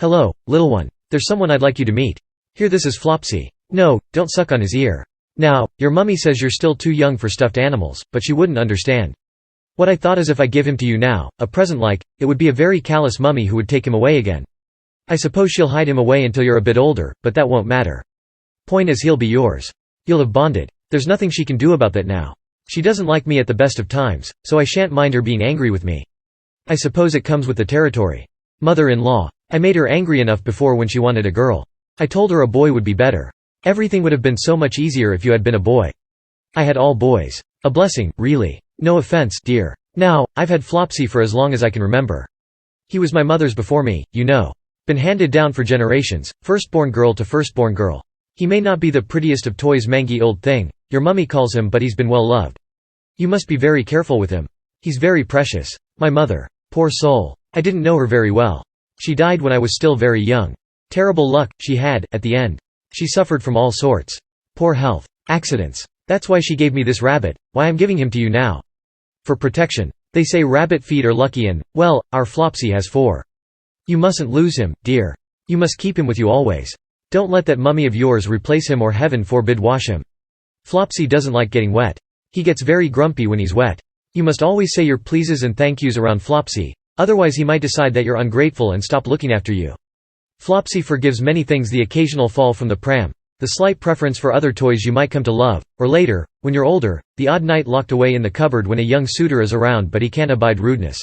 Hello, little one. There's someone I'd like you to meet. Here, this is Flopsy. No, don't suck on his ear. Now, your mummy says you're still too young for stuffed animals, but she wouldn't understand. What I thought is if I give him to you now, a present like, it would be a very callous mummy who would take him away again. I suppose she'll hide him away until you're a bit older, but that won't matter. Point is he'll be yours. You'll have bonded. There's nothing she can do about that now. She doesn't like me at the best of times, so I shan't mind her being angry with me. I suppose it comes with the territory. Mother-in-law. I made her angry enough before when she wanted a girl. I told her a boy would be better. Everything would have been so much easier if you had been a boy. I had all boys. A blessing, really. No offense, dear. Now, I've had Flopsy for as long as I can remember. He was my mother's before me, you know. Been handed down for generations, firstborn girl to firstborn girl. He may not be the prettiest of toys, mangy old thing, your mummy calls him, but he's been well loved. You must be very careful with him. He's very precious. My mother. Poor soul. I didn't know her very well. She died when I was still very young. Terrible luck, she had, at the end. She suffered from all sorts. Poor health. Accidents. That's why she gave me this rabbit, why I'm giving him to you now. For protection. They say rabbit feet are lucky and, well, our Flopsy has 4. You mustn't lose him, dear. You must keep him with you always. Don't let that mummy of yours replace him or heaven forbid wash him. Flopsy doesn't like getting wet. He gets very grumpy when he's wet. You must always say your pleases and thank yous around Flopsy, otherwise he might decide that you're ungrateful and stop looking after you. Flopsy forgives many things, the occasional fall from the pram, the slight preference for other toys you might come to love, or later, when you're older, the odd night locked away in the cupboard when a young suitor is around but he can't abide rudeness.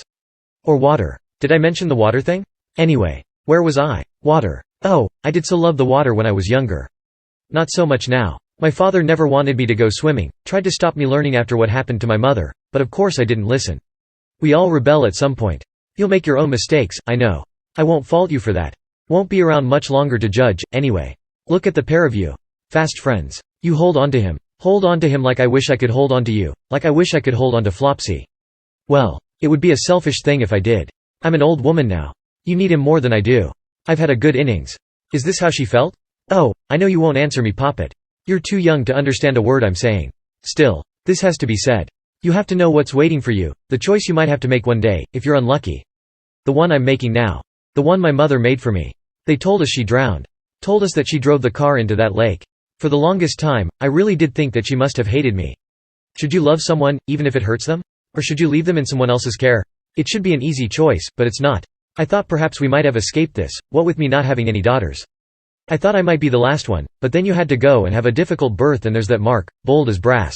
Or water. Did I mention the water thing? Anyway, where was I? Water. Oh, I did so love the water when I was younger. Not so much now. My father never wanted me to go swimming, tried to stop me learning after what happened to my mother, but of course I didn't listen. We all rebel at some point. You'll make your own mistakes, I know. I won't fault you for that. Won't be around much longer to judge, anyway. Look at the pair of you. Fast friends. You hold on to him. Hold on to him like I wish I could hold on to you, like I wish I could hold on to Flopsy. Well, it would be a selfish thing if I did. I'm an old woman now. You need him more than I do. I've had a good innings. Is this how she felt? Oh, I know you won't answer me, Poppet. You're too young to understand a word I'm saying. Still, this has to be said. You have to know what's waiting for you, the choice you might have to make one day, if you're unlucky. The one I'm making now. The one my mother made for me. They told us she drowned. Told us that she drove the car into that lake. For the longest time, I really did think that she must have hated me. Should you love someone, even if it hurts them? Or should you leave them in someone else's care? It should be an easy choice, but it's not. I thought perhaps we might have escaped this, what with me not having any daughters. I thought I might be the last one, but then you had to go and have a difficult birth, and there's that mark, bold as brass.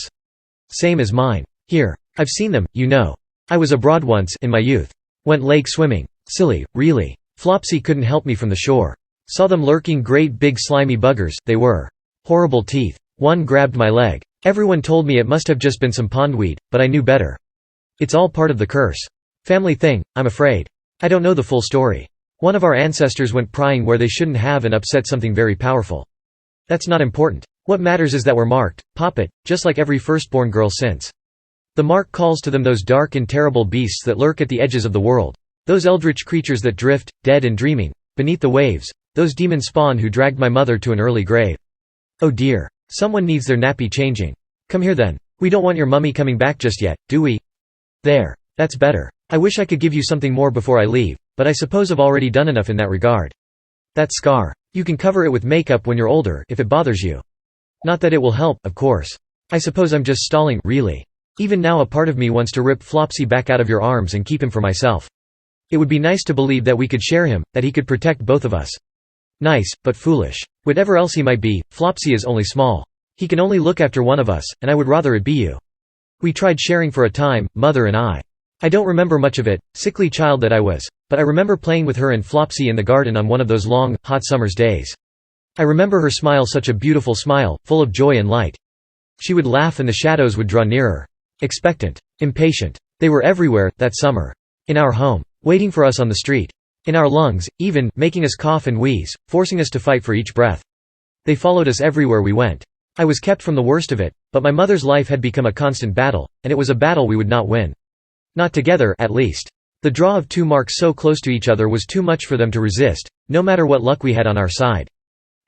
Same as mine. Here. I've seen them, you know. I was abroad once, in my youth. Went lake swimming. Silly, really. Flopsy couldn't help me from the shore. Saw them lurking, great big slimy buggers, they were. Horrible teeth. One grabbed my leg. Everyone told me it must have just been some pondweed, but I knew better. It's all part of the curse. Family thing, I'm afraid. I don't know the full story. One of our ancestors went prying where they shouldn't have and upset something very powerful. That's not important. What matters is that we're marked, Poppet, just like every firstborn girl since. The mark calls to them those dark and terrible beasts that lurk at the edges of the world. Those eldritch creatures that drift, dead and dreaming, beneath the waves. Those demon spawn who dragged my mother to an early grave. Oh dear. Someone needs their nappy changing. Come here then. We don't want your mummy coming back just yet, do we? There. That's better. I wish I could give you something more before I leave, but I suppose I've already done enough in that regard. That scar. You can cover it with makeup when you're older, if it bothers you. Not that it will help, of course. I suppose I'm just stalling, really. Even now a part of me wants to rip Flopsy back out of your arms and keep him for myself. It would be nice to believe that we could share him, that he could protect both of us. Nice, but foolish. Whatever else he might be, Flopsy is only small. He can only look after one of us, and I would rather it be you. We tried sharing for a time, Mother and I. I don't remember much of it, sickly child that I was, but I remember playing with her and Flopsy in the garden on one of those long, hot summer's days. I remember her smile, such a beautiful smile, full of joy and light. She would laugh and the shadows would draw nearer. Expectant. Impatient. They were everywhere, that summer. In our home. Waiting for us on the street. In our lungs, even, making us cough and wheeze, forcing us to fight for each breath. They followed us everywhere we went. I was kept from the worst of it, but my mother's life had become a constant battle, and it was a battle we would not win. Not together, at least. The draw of two marks so close to each other was too much for them to resist, no matter what luck we had on our side.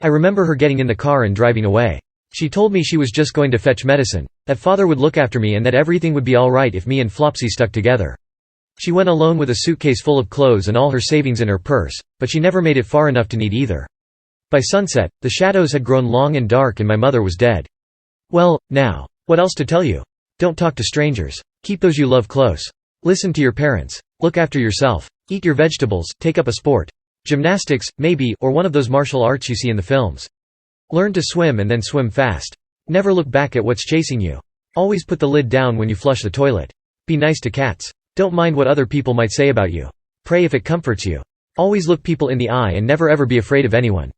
I remember her getting in the car and driving away. She told me she was just going to fetch medicine, that father would look after me and that everything would be all right if me and Flopsy stuck together. She went alone with a suitcase full of clothes and all her savings in her purse, but she never made it far enough to need either. By sunset, the shadows had grown long and dark and my mother was dead. Well, now. What else to tell you? Don't talk to strangers. Keep those you love close. Listen to your parents. Look after yourself. Eat your vegetables, take up a sport. Gymnastics, maybe, or one of those martial arts you see in the films. Learn to swim and then swim fast. Never look back at what's chasing you. Always put the lid down when you flush the toilet. Be nice to cats. Don't mind what other people might say about you. Pray if it comforts you. Always look people in the eye and never ever be afraid of anyone.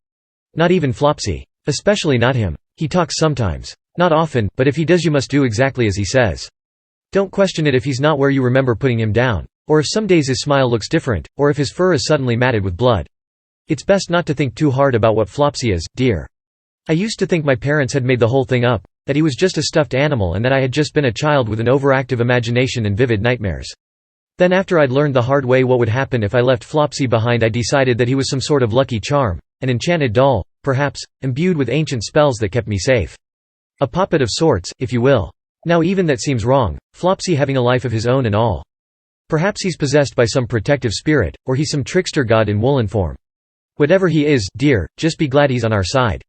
Not even Flopsy. Especially not him. He talks sometimes. Not often, but if he does you must do exactly as he says. Don't question it if he's not where you remember putting him down. Or if some days his smile looks different, or if his fur is suddenly matted with blood. It's best not to think too hard about what Flopsy is, dear. I used to think my parents had made the whole thing up, that he was just a stuffed animal and that I had just been a child with an overactive imagination and vivid nightmares. Then after I'd learned the hard way what would happen if I left Flopsy behind, I decided that he was some sort of lucky charm, an enchanted doll, perhaps, imbued with ancient spells that kept me safe. A Poppet of sorts, if you will. Now even that seems wrong, Flopsy having a life of his own and all. Perhaps he's possessed by some protective spirit, or he's some trickster god in woolen form. Whatever he is, dear, just be glad he's on our side.